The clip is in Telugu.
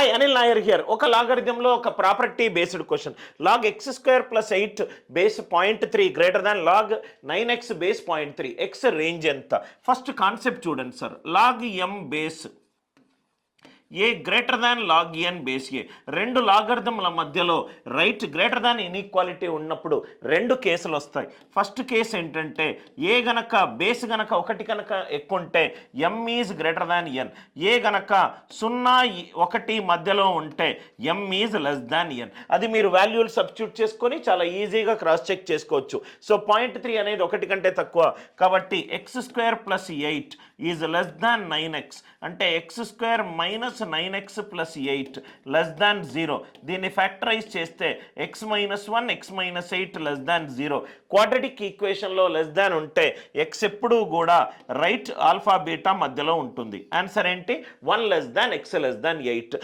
Hi Anil Nair here. ఒక లాగరిథంలో ఒక property based question. Log x square plus 8 base 0.3 greater than log 9x base 0.3. X range ఎంత? ఫస్ట్ కాన్సెప్ట్ చూడండి sir. Log m base a greater than log n base a. రెండు లాగరిథంల మధ్యలో రైట్ గ్రేటర్ దాన్ ఇన్ఈక్వాలిటీ ఉన్నప్పుడు రెండు కేసులు వస్తాయి. ఫస్ట్ కేసు ఏంటంటే ఏ గనక బేస్ గనక ఒకటి కనుక ఎక్కువ ఉంటే ఎం ఈజ్ గ్రేటర్ దాన్ ఎన్. ఏ గనక 0 1 మధ్యలో ఉంటే ఎం ఈజ్ లెస్ దాన్ ఎన్. అది మీరు వాల్యూలు సబ్స్టిట్యూట్ చేసుకొని చాలా ఈజీగా క్రాస్ చెక్ చేసుకోవచ్చు. సో 0.3 అనేది 1 కంటే తక్కువ కాబట్టి x square plus 8 is less than 9x అంటే x square minus 9x plus 8 less than 0. దీన్ని ఫ్యాక్టరైజ్ చేస్తే x minus 1 x minus 8 less than 0. Quadratic ఈక్వేషన్లో లెస్ దాన్ ఉంటే x ఎప్పుడూ కూడా రైట్ ఆల్ఫా బీటా మధ్యలో ఉంటుంది. ఆన్సర్ ఏంటి? 1 less than x less than 8.